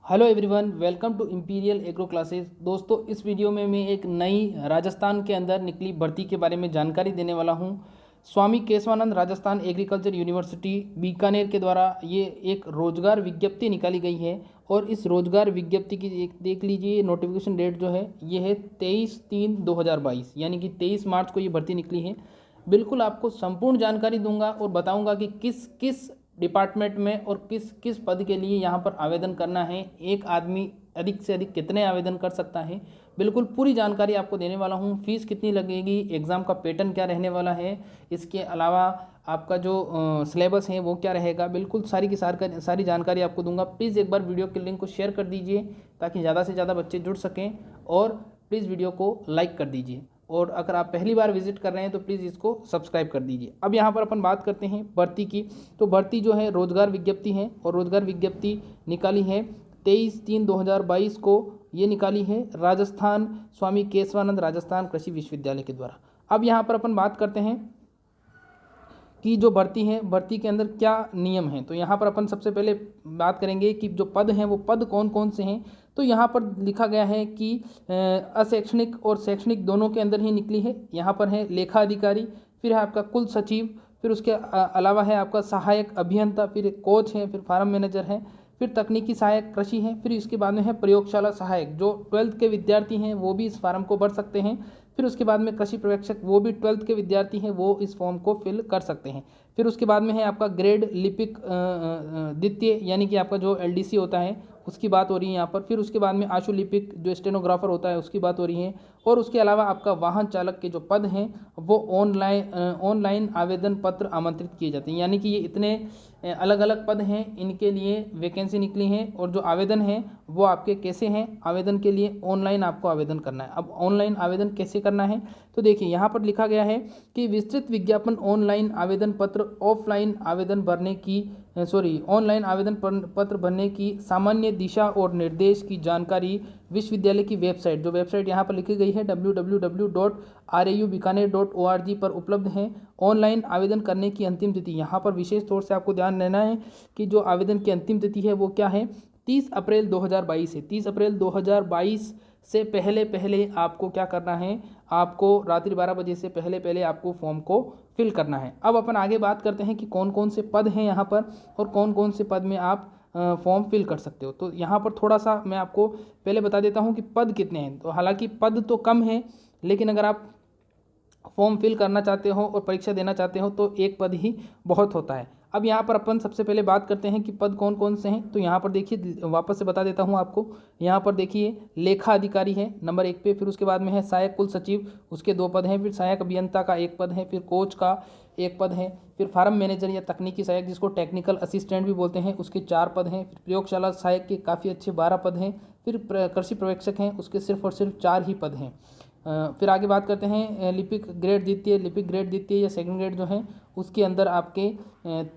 Hello everyone, welcome to Imperial Agro classes. दोस्तों, इस video में मैं एक नई राजस्थान के अंदर निकली भर्ती के बारे में जानकारी देने वाला हूं। स्वामी केशवानंद राजस्थान एग्रीकल्चर यूनिवर्सिटी बीकानेर के द्वारा ये एक रोजगार विज्ञप्ति निकाली गई है। और इस रोजगार विज्ञप्ति की एक देख लीजिए, नोटिफिकेशन डेट जो है ये है 23/3/2022, यानी कि 23 मार्च को ये भर्ती निकली है। बिल्कुल आपको संपूर्ण जानकारी दूंगा और बताऊंगा कि किस किस डिपार्टमेंट में और किस किस पद के लिए यहाँ पर आवेदन करना है। एक आदमी अधिक से अधिक कितने आवेदन कर सकता है, बिल्कुल पूरी जानकारी आपको देने वाला हूँ। फीस कितनी लगेगी, एग्ज़ाम का पैटर्न क्या रहने वाला है, इसके अलावा आपका जो सिलेबस है वो क्या रहेगा, बिल्कुल सारी की सारी जानकारी आपको दूंगा। प्लीज़ एक बार वीडियो के लिंक को शेयर कर दीजिए ताकि ज़्यादा से ज़्यादा बच्चे जुड़ सकें, और प्लीज़ वीडियो को लाइक कर दीजिए। और अगर आप पहली बार विजिट कर रहे हैं तो प्लीज़ इसको सब्सक्राइब कर दीजिए। अब यहाँ पर अपन बात करते हैं भर्ती की। तो भर्ती जो है रोजगार विज्ञप्ति है, और रोजगार विज्ञप्ति निकाली है 23/3/2022 को ये निकाली है राजस्थान स्वामी केशवानंद राजस्थान कृषि विश्वविद्यालय के द्वारा। अब यहाँ पर अपन बात करते हैं कि जो भर्ती है, भर्ती के अंदर क्या नियम हैं। तो यहाँ पर अपन सबसे पहले बात करेंगे कि जो पद हैं वो पद कौन कौन से हैं। तो यहाँ पर लिखा गया है कि अशैक्षणिक और शैक्षणिक दोनों के अंदर ही निकली है। यहाँ पर है लेखा अधिकारी, फिर है आपका कुल सचिव, फिर उसके अलावा है आपका सहायक अभियंता, फिर कोच है, फिर फार्म मैनेजर है, फिर तकनीकी सहायक कृषि है, फिर इसके बाद में है प्रयोगशाला सहायक। जो 12th के विद्यार्थी हैं वो भी इस फार्म को भर सकते हैं। फिर उसके बाद में कृषि पर्यवेक्षक, वो भी 12th के विद्यार्थी हैं, वो इस फॉर्म को फिल कर सकते हैं। फिर उसके बाद में है आपका ग्रेड लिपिक द्वितीय, यानी कि आपका जो LDC होता है उसकी बात हो रही है यहाँ पर। फिर उसके बाद में आशु लिपिक जो स्टेनोग्राफर होता है उसकी बात हो रही है। और उसके अलावा आपका वाहन चालक के जो पद हैं वो ऑनलाइन आवेदन पत्र आमंत्रित किए जाते हैं। यानी कि ये इतने अलग अलग पद हैं, इनके लिए वैकेंसी निकली हैं, और जो आवेदन है वो आपके कैसे हैं। आवेदन के लिए ऑनलाइन आपको आवेदन करना है। अब ऑनलाइन आवेदन कैसे करना है, तो देखिए यहाँ पर लिखा गया है कि विस्तृत विज्ञापन ऑनलाइन आवेदन पत्र ऑफलाइन आवेदन भरने की ऑनलाइन आवेदन पत्र भरने की सामान्य दिशा और निर्देश की जानकारी विश्वविद्यालय की वेबसाइट, जो वेबसाइट यहाँ पर लिखी गई है www.raubikaner.org पर उपलब्ध है। ऑनलाइन आवेदन करने की अंतिम तिथि, यहाँ पर विशेष तौर से आपको ध्यान देना है कि जो आवेदन की अंतिम तिथि है वो क्या है, 30 अप्रैल 2022 है। 30 अप्रैल 2022 से पहले आपको क्या करना है, आपको रात्रि 12 बजे से पहले आपको फॉर्म को फिल करना है। अब अपन आगे बात करते हैं कि कौन कौन से पद हैं यहाँ पर, और कौन कौन से पद में आप फॉर्म फिल कर सकते हो। तो यहाँ पर थोड़ा सा मैं आपको पहले बता देता हूँ कि पद कितने हैं। तो हालांकि पद तो कम है, लेकिन अगर आप फॉर्म फिल करना चाहते हो और परीक्षा देना चाहते हो तो एक पद ही बहुत होता है। अब यहाँ पर अपन सबसे पहले बात करते हैं कि पद कौन कौन से हैं। तो यहाँ पर देखिए, वापस से बता देता हूँ आपको। यहाँ पर देखिए लेखा अधिकारी है नंबर 1 पे, फिर उसके बाद में है सहायक कुल सचिव, उसके 2 पद हैं, फिर सहायक अभियंता का 1 पद है, फिर कोच का 1 पद है, फिर फार्म मैनेजर या तकनीकी सहायक जिसको टेक्निकल असिस्टेंट भी बोलते हैं उसके 4 पद हैं, फिर प्रयोगशाला सहायक के काफ़ी अच्छे 12 पद हैं, फिर कृषि पर्यवेक्षक हैं उसके सिर्फ और सिर्फ 4 ही पद हैं। फिर आगे बात करते हैं लिपिक ग्रेड द्वितीय या सेकंड ग्रेड जो है उसके अंदर आपके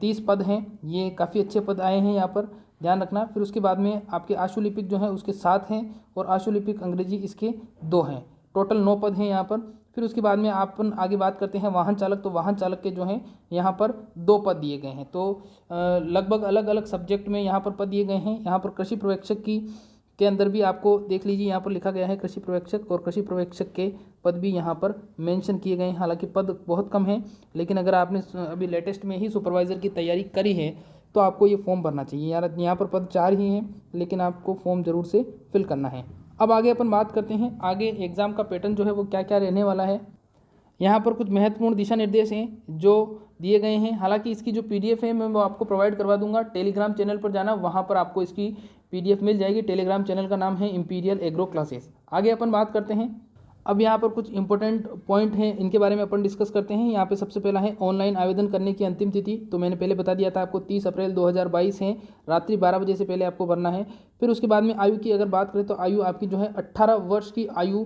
30 पद हैं। ये काफ़ी अच्छे पद आए हैं, यहाँ पर ध्यान रखना। फिर उसके बाद में आपके आशु लिपिक जो है उसके 7 हैं, और आशु लिपिक अंग्रेजी इसके 2 हैं। टोटल 9 पद हैं यहाँ पर। फिर उसके बाद में अपन आगे बात करते हैं वाहन चालक। तो वाहन चालक के जो हैं यहाँ पर 2 पद दिए गए हैं। तो लगभग अलग अलग सब्जेक्ट में यहाँ पर पद दिए गए हैं। यहाँ पर कृषि पर्यवेक्षक की के अंदर भी आपको देख लीजिए, यहाँ पर लिखा गया है कृषि पर्यवेक्षक, और कृषि पर्यवेक्षक के पद भी यहाँ पर मेंशन किए गए हैं। हालांकि पद बहुत कम है, लेकिन अगर आपने अभी लेटेस्ट में ही सुपरवाइज़र की तैयारी करी है तो आपको ये फॉर्म भरना चाहिए। यार यहाँ पर पद 4 ही हैं, लेकिन आपको फॉर्म ज़रूर से फिल करना है। अब आगे अपन बात करते हैं, आगे एग्ज़ाम का पैटर्न जो है वो क्या क्या रहने वाला है। यहाँ पर कुछ महत्वपूर्ण दिशा निर्देश हैं जो दिए गए हैं। हालांकि इसकी जो PDF है मैं वो आपको प्रोवाइड करवा दूंगा। टेलीग्राम चैनल पर जाना, वहाँ पर आपको इसकी PDF मिल जाएगी। टेलीग्राम चैनल का नाम है इंपीरियल एग्रो क्लासेस। आगे अपन बात करते हैं। अब यहाँ पर कुछ इंपॉर्टेंट पॉइंट हैं, इनके बारे में अपन डिस्कस करते हैं। यहाँ पे सबसे पहला है ऑनलाइन आवेदन करने की अंतिम तिथि। तो मैंने पहले बता दिया था आपको 30 अप्रैल 2022 है, रात्रि 12 बजे से पहले आपको भरना है। फिर उसके बाद में आयु की अगर बात करें तो आयु आपकी जो है 18 वर्ष की आयु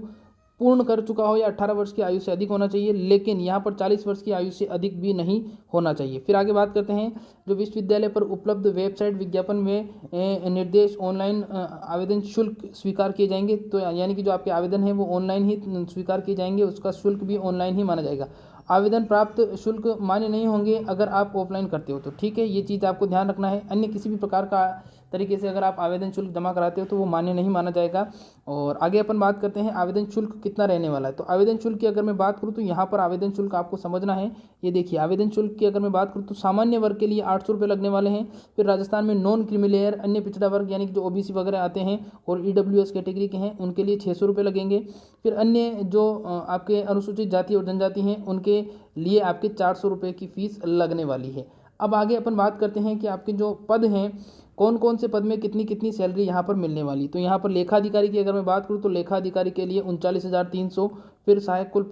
पूर्ण कर चुका हो या 18 वर्ष की आयु से अधिक होना चाहिए, लेकिन यहाँ पर 40 वर्ष की आयु से अधिक भी नहीं होना चाहिए। फिर आगे बात करते हैं जो विश्वविद्यालय पर उपलब्ध वेबसाइट विज्ञापन में निर्देश ऑनलाइन आवेदन शुल्क स्वीकार किए जाएंगे। तो यानी कि जो आपके आवेदन है वो ऑनलाइन ही स्वीकार किए जाएंगे, उसका शुल्क भी ऑनलाइन ही माना जाएगा। आवेदन प्राप्त शुल्क मान्य नहीं होंगे अगर आप ऑफलाइन करते हो तो, ठीक है, ये चीज़ आपको ध्यान रखना है। अन्य किसी भी प्रकार का तरीके से अगर आप आवेदन शुल्क जमा कराते हो तो वो मान्य नहीं माना जाएगा। और आगे अपन बात करते हैं आवेदन शुल्क कितना रहने वाला है। तो आवेदन शुल्क की अगर मैं बात करूँ तो यहाँ पर आवेदन शुल्क आपको समझना है। ये देखिए, आवेदन शुल्क की अगर मैं बात करूँ तो सामान्य वर्ग के लिए 800 रुपये लगने वाले हैं। फिर राजस्थान में नॉन क्रीमी लेयर अन्य पिछड़ा वर्ग यानी कि जो ओबीसी वगैरह आते हैं और ईडब्ल्यूएस कैटेगरी के हैं उनके लिए 600 रुपये लगेंगे। फिर अन्य जो आपके अनुसूचित जाति और जनजाति हैं उनके लिए आपके 400 रुपये की फीस लगने वाली है। अब आगे अपन बात करते हैं कि आपके जो पद हैं कौन कौन से पद में कितनी कितनी सैलरी यहाँ पर मिलने वाली। तो यहाँ पर लेखा अधिकारी की अगर मैं बात करूँ तो लेखा अधिकारी के लिए 39,300। फिर सहायक कुल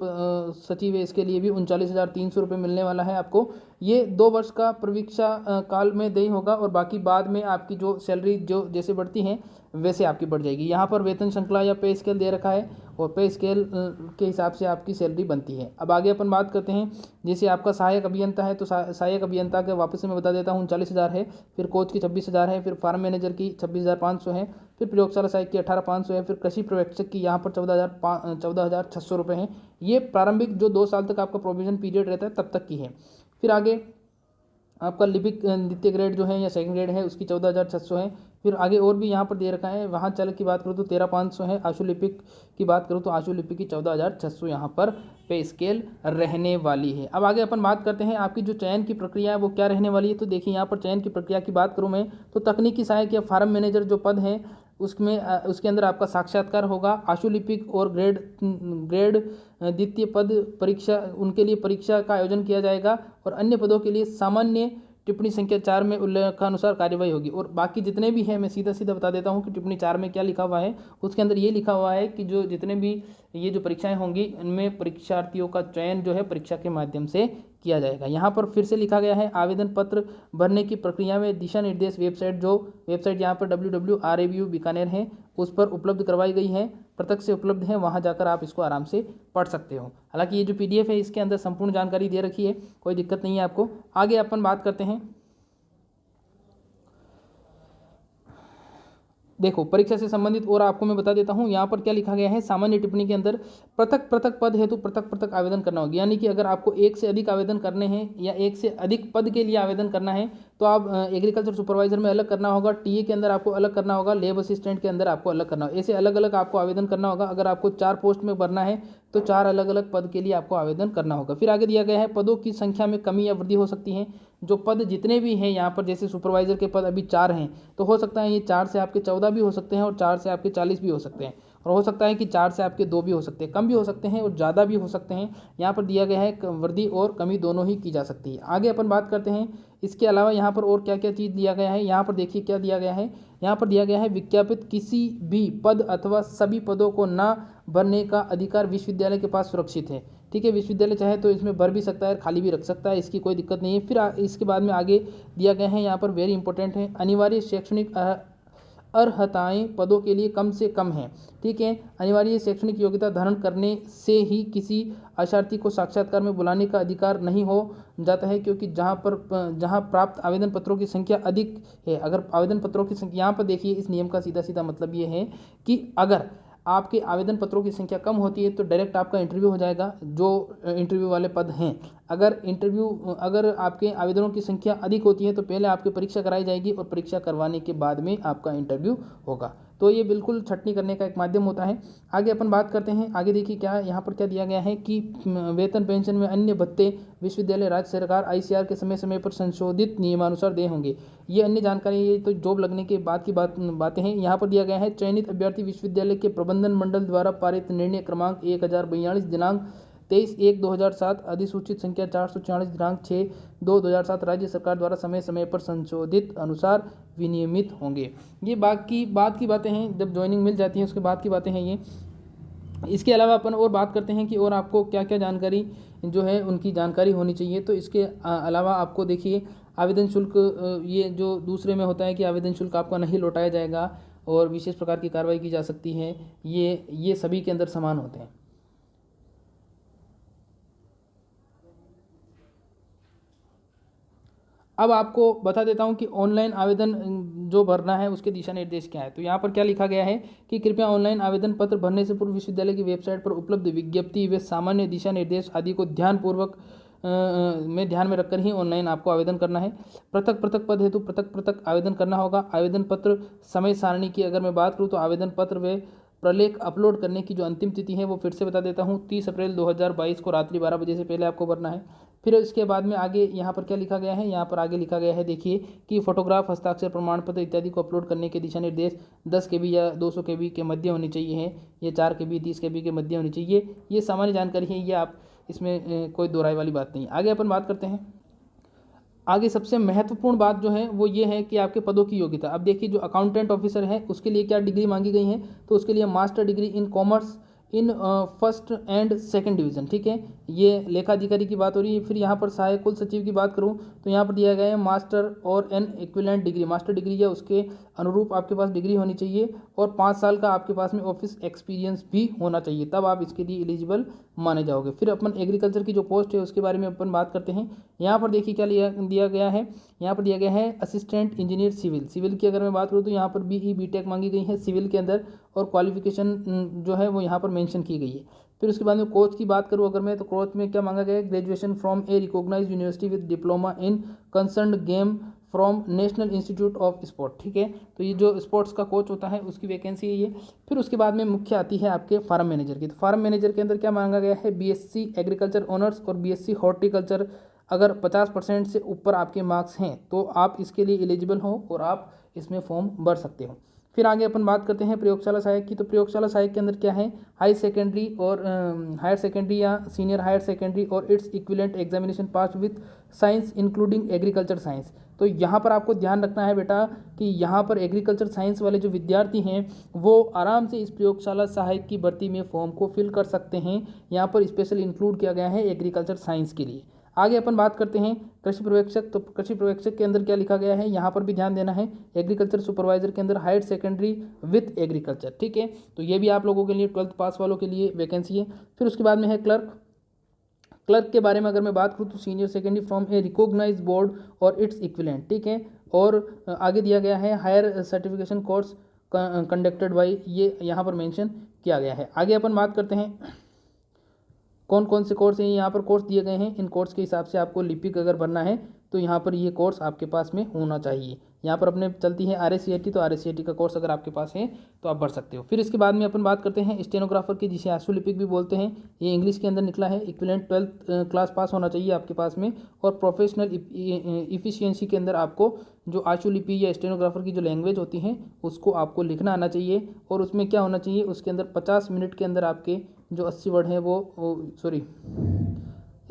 सचिव है इसके लिए भी 39,300 रुपये मिलने वाला है आपको। ये 2 वर्ष का प्रवीक्षा काल में देय होगा और बाकी बाद में आपकी जो सैलरी जो जैसे बढ़ती हैं वैसे आपकी बढ़ जाएगी। यहाँ पर वेतन श्रृंखला या पे स्केल दे रखा है और पे स्केल के हिसाब से आपकी सैलरी बनती है। अब आगे अपन बात करते हैं, जैसे आपका सहायक अभियंता है तो सहायक अभियंता के वापस से मैं बता देता हूँ 39,000 है। फिर कोच की 26,000 है। फिर फार्म मैनेजर की 26,500 है। फिर प्रयोगशाला सहायक की 18,500 है। फिर कृषि पर्यवेक्षक की यहाँ पर 14,600 रुपये हैं। ये प्रारंभिक जो 2 साल तक आपका प्रोविजन पीरियड रहता है तब तक की है। फिर आगे आपका लिपिक द्वितीय ग्रेड जो है या सेकंड ग्रेड है उसकी 14,600 है। फिर आगे और भी यहाँ पर दे रखा है, वाहन चालक की बात करूँ तो 13,500 है। आशु लिपिक की बात करूँ तो आशु लिपिक की 14,600 यहाँ पर पे स्केल रहने वाली है। अब आगे अपन बात करते हैं आपकी जो चयन की प्रक्रिया है वो क्या रहने वाली है। तो देखिए, यहाँ पर चयन की प्रक्रिया की बात करूँ मैं तो तकनीकी सहायक या फार्म मैनेजर जो पद है उसमें उसके अंदर आपका साक्षात्कार होगा। आशु लिपिक और ग्रेड द्वितीय पद परीक्षा उनके लिए परीक्षा का आयोजन किया जाएगा और अन्य पदों के लिए सामान्य टिप्पणी संख्या 4 में उल्लेखानुसार कार्यवाही होगी। और बाकी जितने भी हैं मैं सीधा सीधा बता देता हूं कि टिप्पणी 4 में क्या लिखा हुआ है। उसके अंदर ये लिखा हुआ है कि जो जितने भी ये जो परीक्षाएं होंगी इनमें परीक्षार्थियों का चयन जो है परीक्षा के माध्यम से किया जाएगा। यहाँ पर फिर से लिखा गया है आवेदन पत्र भरने की प्रक्रिया में दिशा निर्देश वेबसाइट यहाँ पर WWRABU बीकानेर है उस पर उपलब्ध करवाई गई है, प्रत्यक्ष से उपलब्ध है, वहाँ जाकर आप इसको आराम से पढ़ सकते हो। हालांकि ये जो PDF है इसके अंदर संपूर्ण जानकारी दे रखी है, कोई दिक्कत नहीं है आपको। आगे अपन बात करते हैं, देखो परीक्षा से संबंधित और आपको मैं बता देता हूं यहाँ पर क्या लिखा गया है। सामान्य टिप्पणी के अंदर पृथक पृथक पद है तो पृथक पृथक आवेदन करना होगा। यानी कि अगर आपको एक से अधिक आवेदन करने हैं या एक से अधिक पद के लिए आवेदन करना है तो आप एग्रीकल्चर सुपरवाइजर में अलग करना होगा, टीए के अंदर आपको अलग करना होगा, लैब असिस्टेंट के अंदर आपको अलग करना होगा। ऐसे अलग अलग आपको आवेदन करना होगा। अगर आपको 4 पोस्ट में भरना है तो 4 अलग अलग पद के लिए आपको आवेदन करना होगा। फिर आगे दिया गया है पदों की संख्या में कमी या वृद्धि हो सकती है। जो पद जितने भी हैं यहाँ पर जैसे सुपरवाइजर के पद अभी 4 हैं तो हो सकता है ये 4 से आपके 14 भी हो सकते हैं और 4 से आपके 40 भी हो सकते हैं और हो सकता है कि 4 से आपके 2 भी हो सकते हैं, कम भी हो सकते हैं और ज़्यादा भी हो सकते हैं। यहाँ पर दिया गया है वृद्धि और कमी दोनों ही की जा सकती है। आगे अपन बात करते हैं इसके अलावा यहाँ पर और क्या क्या चीज़ दिया गया है। यहाँ पर देखिए क्या दिया गया है, यहाँ पर दिया गया है विज्ञापित किसी भी पद अथवा सभी पदों को न भरने का अधिकार विश्वविद्यालय के पास सुरक्षित है। ठीक है, विश्वविद्यालय चाहे तो इसमें भर भी सकता है, खाली भी रख सकता है, इसकी कोई दिक्कत नहीं है। फिर इसके बाद में आगे दिया गया है, यहाँ पर वेरी इंपॉर्टेंट है, अनिवार्य शैक्षणिक अर्हताएं पदों के लिए कम से कम है। ठीक है, अनिवार्य शैक्षणिक योग्यता धारण करने से ही किसी अभ्यर्थी को साक्षात्कार में बुलाने का अधिकार नहीं हो जाता है, क्योंकि जहां प्राप्त आवेदन पत्रों की संख्या अधिक है। अगर आवेदन पत्रों की संख्या, यहाँ पर देखिए इस नियम का सीधा सीधा मतलब ये है कि अगर आपके आवेदन पत्रों की संख्या कम होती है तो डायरेक्ट आपका इंटरव्यू हो जाएगा जो इंटरव्यू वाले पद हैं। अगर आपके आवेदनों की संख्या अधिक होती है तो पहले आपकी परीक्षा कराई जाएगी और परीक्षा करवाने के बाद में आपका इंटरव्यू होगा। तो ये बिल्कुल छटनी करने का एक माध्यम होता है। आगे अपन बात करते हैं, आगे देखिए क्या यहाँ पर क्या दिया गया है कि वेतन पेंशन में अन्य भत्ते विश्वविद्यालय राज्य सरकार ICR के समय समय पर संशोधित नियमानुसार दे होंगे। ये अन्य जानकारी, ये तो जॉब लगने के बाद की बातें हैं। यहाँ पर दिया गया है चयनित अभ्यर्थी विश्वविद्यालय के प्रबंधन मंडल द्वारा पारित निर्णय क्रमांक 1042 दिनांक 23/1/2007 अधिसूचित संख्या 446 दिनांक 6/2/2007 राज्य सरकार द्वारा समय समय पर संशोधित अनुसार विनियमित होंगे। ये बाद की बातें हैं, जब ज्वाइनिंग मिल जाती है उसके बाद की बातें हैं ये। इसके अलावा अपन और बात करते हैं कि और आपको क्या क्या जानकारी जो है उनकी जानकारी होनी चाहिए। तो इसके अलावा आपको देखिए आवेदन शुल्क, ये जो दूसरे में होता है कि आवेदन शुल्क आपका नहीं लौटाया जाएगा और विशेष प्रकार की कार्रवाई की जा सकती है, ये सभी के अंदर समान होते हैं। अब आपको बता देता हूं कि ऑनलाइन आवेदन जो भरना है उसके दिशा निर्देश क्या है। तो यहाँ पर क्या लिखा गया है कि कृपया ऑनलाइन आवेदन पत्र भरने से पूर्व विश्वविद्यालय की वेबसाइट पर उपलब्ध विज्ञप्ति व सामान्य दिशा निर्देश आदि को ध्यानपूर्वक में ध्यान में रखकर ही ऑनलाइन आपको आवेदन करना है। पृथक पृथक पद हेतु पृथक पृथक आवेदन करना होगा। आवेदन पत्र समय सारणी की अगर मैं बात करूँ तो आवेदन पत्र व प्रलेख अपलोड करने की जो अंतिम तिथि है वो फिर से बता देता हूँ, 30 अप्रैल 2022 को रात्रि 12 बजे से पहले आपको भरना है। फिर इसके बाद में आगे यहाँ पर क्या लिखा गया है, यहाँ पर आगे लिखा गया है, देखिए कि फोटोग्राफ, हस्ताक्षर प्रमाण पत्र इत्यादि को अपलोड करने के दिशा निर्देश 10 KB या 200 KB के मध्य होनी चाहिए है, ये 4 KB 30 KB के मध्य होनी चाहिए। ये सामान्य जानकारी है, ये आप इसमें कोई दो राय वाली बात नहीं। आगे अपन बात करते हैं। आगे सबसे महत्वपूर्ण बात जो है वो ये है कि आपके पदों की योग्यता। अब देखिए जो अकाउंटेंट ऑफिसर है उसके लिए क्या डिग्री मांगी गई है, तो उसके लिए master degree in commerce in first and second division, ठीक है, ये लेखाधिकारी की बात हो रही है। फिर यहाँ पर सहायक कुल सचिव की बात करूँ तो यहाँ पर दिया गया है मास्टर और N equivalent degree, master degree या उसके अनुरूप आपके पास डिग्री होनी चाहिए और 5 साल का आपके पास में ऑफिस एक्सपीरियंस भी होना चाहिए, तब आप इसके लिए एलिजिबल माने जाओगे। फिर अपन एग्रीकल्चर की जो पोस्ट है उसके बारे में अपन बात करते हैं। यहाँ पर देखिए क्या दिया गया है, यहाँ पर दिया गया है असिस्टेंट इंजीनियर सिविल। सिविल की अगर मैं बात करूँ तो यहाँ पर BE BTech मांगी गई है सिविल के अंदर और क्वालिफिकेशन जो है वो यहाँ पर मेंशन की गई है। फिर उसके बाद में कोच की बात करूँ अगर मैं, तो कोच में क्या मांगा गया है, graduation from a recognised university with diploma in concerned game from National Institute of Sport, ठीक है, तो ये जो स्पोर्ट्स का कोच होता है उसकी वैकेंसी है ये। फिर उसके बाद में मुख्य आती है आपके फार्म मैनेजर की। तो फार्म मैनेजर के अंदर क्या मांगा गया है, BSc एग्रीकल्चर ऑनर्स और BSc हॉर्टिकल्चर, अगर 50% से ऊपर आपके मार्क्स हैं तो आप इसके लिए एलिजिबल हो और आप इसमें फॉर्म भर सकते हो। फिर आगे अपन बात करते हैं प्रयोगशाला सहायक की। तो प्रयोगशाला सहायक के अंदर क्या है, हाई सेकेंडरी और हायर सेकेंडरी या सीनियर हायर सेकेंडरी और its equivalent examination pass with science including agriculture science. तो यहाँ पर आपको ध्यान रखना है बेटा कि यहाँ पर एग्रीकल्चर साइंस वाले जो विद्यार्थी हैं वो आराम से इस प्रयोगशाला सहायक की भर्ती में फॉर्म को फिल कर सकते हैं। यहाँ पर स्पेशल इंक्लूड किया गया है एग्रीकल्चर साइंस के लिए। आगे अपन बात करते हैं कृषि पर्यवेक्षक। तो कृषि पर्यवेक्षक के अंदर क्या लिखा गया है, यहाँ पर भी ध्यान देना है, एग्रीकल्चर सुपरवाइजर के अंदर हायर सेकेंडरी विथ एग्रीकल्चर, ठीक है, तो ये भी आप लोगों के लिए 12th पास वालों के लिए वैकेंसी है। फिर उसके बाद में है क्लर्क। क्लर्क के बारे में अगर मैं बात करूँ तो senior secondary from a recognise board और इट्स इक्विवेलेंट, ठीक है, और आगे दिया गया है higher certification course conducted by, ये यहाँ पर मेंशन किया गया है। आगे अपन बात करते हैं कौन कौन से कोर्स हैं, यहाँ पर कोर्स दिए गए हैं, इन कोर्स के हिसाब से आपको लिपिक अगर बनना है तो यहाँ पर ये कोर्स आपके पास में होना चाहिए। यहाँ पर अपने चलती है RSCIT, तो RSCIT का कोर्स अगर आपके पास है तो आप भर सकते हो। फिर इसके बाद में अपन बात करते हैं स्टेनोग्राफर की, जिसे आंसू लिपिक भी बोलते हैं, ये इंग्लिश के अंदर निकला है, इक्विवेलेंट 12th क्लास पास होना चाहिए आपके पास में, और प्रोफेशनल इफिशियंसी के अंदर आपको जो आंसू लिपि या स्टेनोग्राफर की जो लैंग्वेज होती है उसको आपको लिखना आना चाहिए, और उसमें क्या होना चाहिए, उसके अंदर 50 मिनट के अंदर आपके जो 80 वर्ड हैं वो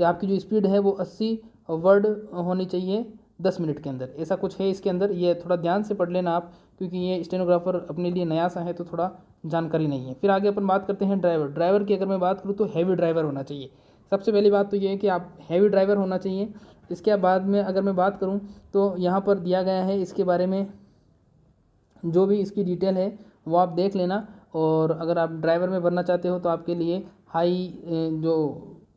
आपकी जो स्पीड है वो 80 वर्ड होनी चाहिए 10 मिनट के अंदर, ऐसा कुछ है इसके अंदर, ये थोड़ा ध्यान से पढ़ लेना आप, क्योंकि ये स्टेनोग्राफर अपने लिए नया सा है तो थोड़ा जानकारी नहीं है। फिर आगे अपन बात करते हैं ड्राइवर। ड्राइवर की अगर मैं बात करूँ तो हैवी ड्राइवर होना चाहिए। सबसे पहली बात तो ये है कि आप हैवी ड्राइवर होना चाहिए। इसके बाद में अगर मैं बात करूँ तो यहाँ पर दिया गया है इसके बारे में जो भी इसकी डिटेल है वो आप देख लेना, और अगर आप ड्राइवर में भरना चाहते हो तो आपके लिए हाई जो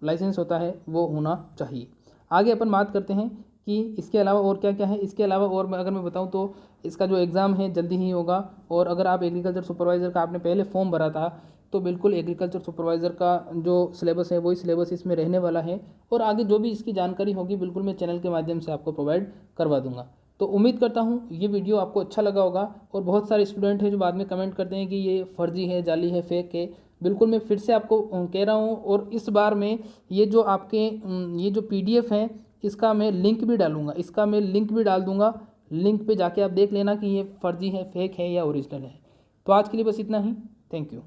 लाइसेंस होता है वो होना चाहिए। आगे अपन बात करते हैं कि इसके अलावा और क्या क्या है। इसके अलावा और अगर मैं बताऊं तो इसका जो एग्ज़ाम है जल्दी ही होगा, और अगर आप एग्रीकल्चर सुपरवाइज़र का आपने पहले फॉर्म भरा था तो बिल्कुल एग्रीकल्चर सुपरवाइज़र का जो सिलेबस है वही सिलेबस इसमें रहने वाला है, और आगे जो भी इसकी जानकारी होगी बिल्कुल मैं चैनल के माध्यम से आपको प्रोवाइड करवा दूंगा। तो उम्मीद करता हूँ ये वीडियो आपको अच्छा लगा होगा। और बहुत सारे स्टूडेंट हैं जो बाद में कमेंट करते हैं कि ये फर्जी है, जाली है, फेक है, बिल्कुल मैं फिर से आपको कह रहा हूँ, और इस बार में ये जो आपके ये जो PDF है इसका मैं लिंक भी डालूंगा, इसका मैं लिंक भी डाल दूंगा, लिंक पे जाके आप देख लेना कि ये फर्जी है, फेक है या ओरिजिनल है। तो आज के लिए बस इतना ही, थैंक यू।